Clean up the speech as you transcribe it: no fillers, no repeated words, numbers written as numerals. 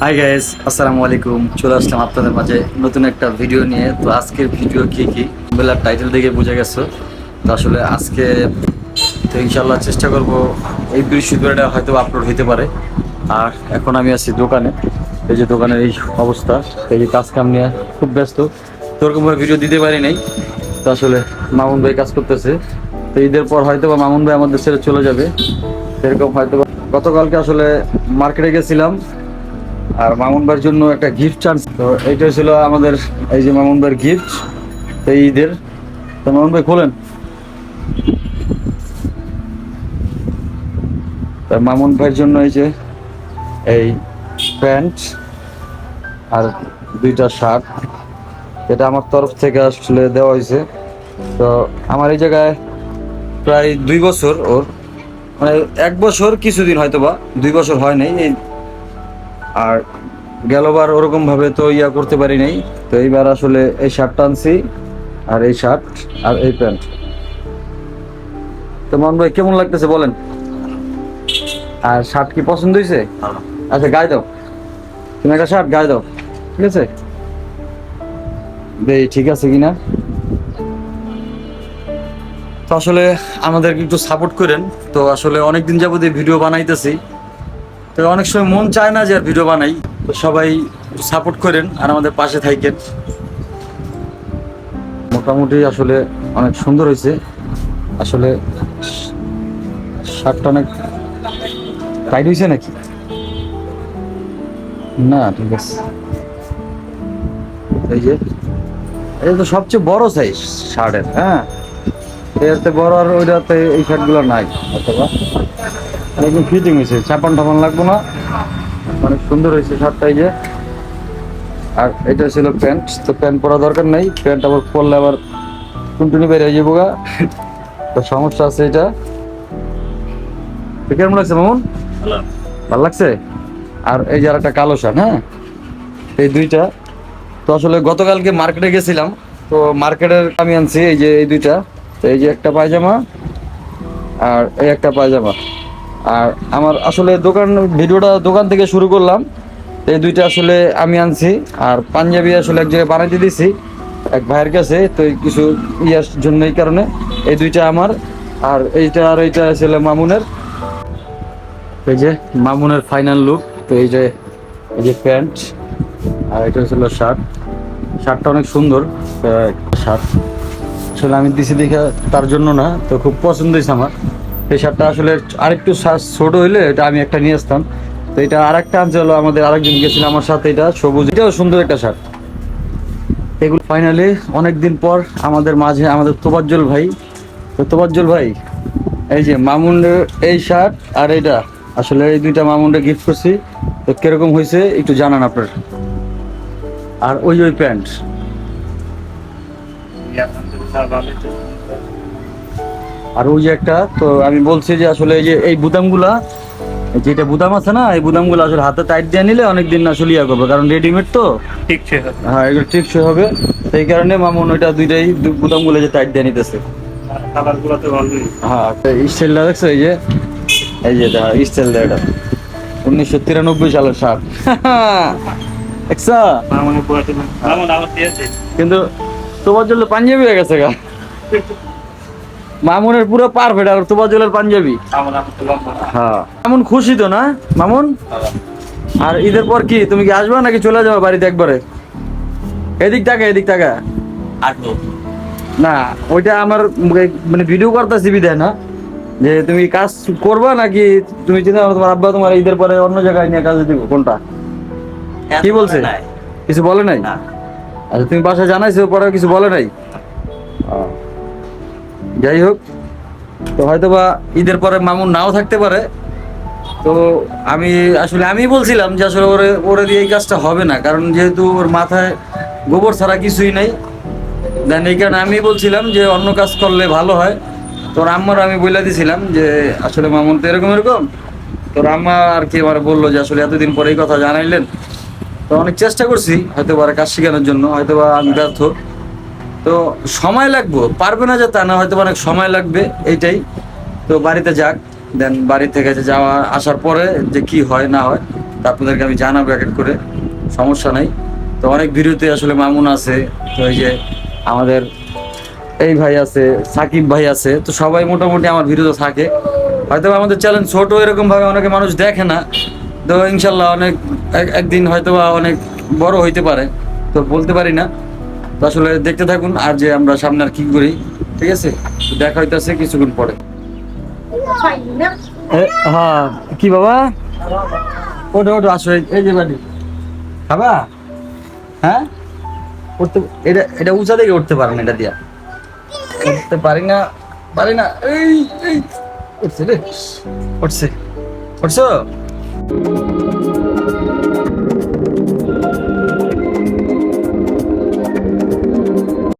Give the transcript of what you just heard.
Hi guys, আসসালামু আলাইকুম। চলে আসলাম আপনাদের মাঝে নতুন একটা ভিডিও নিয়ে। তো আজকের ভিডিও কি বেলার টাইটেল দেখে বুঝে গেছো। তো আসলে আজকে তো ইনশাল্লাহ চেষ্টা করব এই বৃহস্পতিবারটা হয়তো আপলোড হইতে পারে। আর এখন আমি আছি দোকানে। এই যে দোকানের এই অবস্থা, এই যে কাজ কাম নিয়ে খুব ব্যস্ত। তো ওরকমভাবে ভিডিও দিতে পারি নাই। তো আসলে মামুন ভাই কাজ করতেছে। তো ঈদের পর হয়তো বা মামুন ভাই আমাদের ছেড়ে চলে যাবে, সেরকম হয়তো। গতকালকে আসলে মার্কেটে গেছিলাম আর মামুন ভাইয়ের জন্য একটা গিফট চান্স। তো এইটা ছিল আমাদের এই যে মামুন ভাইয়ের গিফট এই ঈদের। তো মামুন ভাই খোলেন। তা মামুন ভাইয়ের জন্য এই যে এই প্যান্ট আর দুইটা শার্ট, এটা আমার তরফ থেকে আসলে দেওয়া হয়েছে। তো আমার এই জায়গায় প্রায় 2 বছর ওর, মানে 1 বছর কিছুদিন হয়তো বা 2 বছর হয় নাই এই। আর গেলবার ওরকম ভাবে তো ইয়া করতে পারি নাই। তো এইবার আসলে এই শার্টটা আনছি আর এই শার্ট আর এই প্যান্ট। তো মান ভাই কেমন লাগতেছে বলেন? আর শার্ট কি পছন্দ হয়েছে? আচ্ছা গায়ে দাও, তুমি একটা শার্ট গায়ে দাও, ঠিক আছে? দেই ঠিক আছে কিনা। তো আসলে আমাদেরকে একটু সাপোর্ট করেন। তো আসলে অনেকদিন যাবত এই ভিডিও বানাইতেছি, তো অনেক সময় মন চায় না যে আর ভিডিও বানাই। তো সবাই সাপোর্ট করেন আর আমাদের পাশে থাকেন। মোটামুটি আসলে অনেক সুন্দর হয়েছে। আসলে শার্টটা অনেক টাইট হয়েছে নাকি? না ঠিক আছে। এই যে এই তো সবচেয়ে বড় সাইজ শার্টের, হ্যাঁ। এতে বড় আর ওইটাতে এই শার্টগুলো নাই অথবা একদম ফিটিং হয়েছে, চাপান টাপান লাগবো না। অনেক সুন্দর হয়েছে শার্টটা। এই যে আর এটা ছিল প্যান্ট। তো প্যান্ট পরা দরকার নেই, প্যান্ট আবার পরলে আবার টুনটুনি বেরিয়ে যাবো গা। তো সমস্যা আছে এটা। তো কেমন লাগছে মামুন? ভালো লাগছে। আর এই যে আর একটা কালো শার্ট, হ্যাঁ, এই দুইটা। তো আসলে গতকালকে মার্কেটে গেছিলাম, তো মার্কেটের আমি আনছি এই যে এই দুইটা। তো এই যে একটা পায়জামা আর এই একটা পায়জামা। আর আমার আসলে ভিডিওটা দোকান থেকে শুরু করলাম। এই দুইটা আসলে আমি আনছি। আর পাঞ্জাবি আসলে এক জায়গায় বানাইতে দিছি এক ভাইয়ের কাছে, তো কিছু ইয়ার জন্য এই কারণে এই দুইটা আমার। আর এইটা আর এইটা আসলে মামুনের। এই যে মামুনের ফাইনাল লুক। তো এই যে প্যান্ট আর এটা ছিল শার্ট। শার্টটা অনেক সুন্দর শার্ট। আসলে আমি দিছি দেখে তার জন্য না, তো খুব পছন্দ হয়েছে আমার। এই শার্টটা আসলে আরেকটু ছোট হইলে এটা আমি একটা নিয়ে আসতাম। তো এটা আরেকটা আনছে হলো আমাদের আরেকজন গেছিল আমার সাথে, এটা সবুজ, এটাও সুন্দর একটা শার্ট। এগুলো ফাইনালি অনেকদিন পর আমাদের মাঝে আমাদের তোবাজ্জল ভাই। তো তোবাজ্জল ভাই, এই যে মামুনের এই শার্ট আর এটা আসলে এই দুইটা মামুনটা গিফট করছি। তো কিরকম হয়েছে একটু জানান আপনার। আর ওই প্যান্ট আর ওই যে একটা। তো আমি বলছি যে আসলে এই যে এই বুতামগুলা, যেটা বুতাম আছে না, এই বুতামগুলো আসলে হাতে টাইট দিয়ে নিলে অনেকদিন আসলে ইয়া করবে, কারণ রেডিমেড তো ঠিক হবে। হ্যাঁ, এগুলো টিকসই হবে। সেই কারণে মামুন ওইটা দুইটাই বুতামগুলো যে টাইট দিয়ে নিতেছে। হ্যাঁ, স্টাইলটা দেখছো? এই যে স্টাইল দেয় এটা 1993 সালের শার্ট। দেখছো? কিন্তু তোমার জন্য পাঞ্জাবি হয়ে গেছে গা। মামুনের পুরো পারফেক্ট আর তোমার জলের পাঞ্জাবি। হ্যাঁ, মামুন খুশি তো না মামুন? আর ঈদের পর কি তুমি কি আসবা নাকি চলে যাবে বাড়িতে একবারে? এদিক টাকা না, ওইটা আমার মানে ভিডিও করতেছি বিদায় না, যে তুমি কাজ করবা নাকি তুমি চিন্তা করো তোমার আব্বা তোমার ঈদের পরে অন্য জায়গায় নিয়ে কাজে দিব, কোনটা? কি বলছে? কিছু বলে নাই? আচ্ছা, তুমি বাসায় জানাইছো পরে কিছু বলে নাই? যাই হোক, তো হয়তো বা ঈদের পরে মামুন নাও থাকতে পারে। তো আমি বলছিলাম যে আসলে ওরে দিয়ে এই কাজটা হবে না, কারণ যেহেতু ওর মাথায় গোবর ছাড়া কিছুই নাই। দেন এই কারণে আমি বলছিলাম যে অন্য কাজ করলে ভালো হয়। তোর আম্মার আমি বলে দিছিলাম যে আসলে মামুন তো এরকম। তোর আম্মা আর কি আমার বললো যে আসলে এতদিন পরে এই কথা জানাইলেন। তো অনেক চেষ্টা করছি হয়তো বা কাজ শেখানোর জন্য, হয়তো বা আমি ব্যর্থ। তো সময় লাগবে, পারবে না যে তা না, হয়তো অনেক সময় লাগবে এইটাই। তো বাড়িতে যাক, দেন বাড়ি থেকে যাওয়া আসার পরে যে কি হয় না হয় তা আপনাদেরকে আমি জানাবো এক এক করে, সমস্যা নাই। তো অনেক ভিডিওতে আসলে মামুন আছে, তো এই যে আমাদের এই ভাই আছে, সাকিব ভাই আছে, তো সবাই মোটামুটি আমার ভিডিওতে থাকে। হয়তো আমাদের চ্যানেল ছোট, এরকম ভাবে অনেকে মানুষ দেখে না, তো ইনশাল্লাহ অনেক একদিন হয়তো বা অনেক বড় হইতে পারে, তো বলতে পারি না। তো আসলে দেখতে থাকুন, আর যে আমরা সামনে আর কি করি, ঠিক আছে? তো দেখা হইতেছে কিছুক্ষণ পরে। হ্যাঁ, কি বাবা, ওঠো ওঠো, আসো, এই যে বাড়ি খাবা। হ্যাঁ, উঠতে, এটা এটা উঁচা দিকে উঠতে পারেন, এটা দিয়া উঠতে পারি না, পারি না। এই এই উঠছে রে, উঠছে, উঠছো।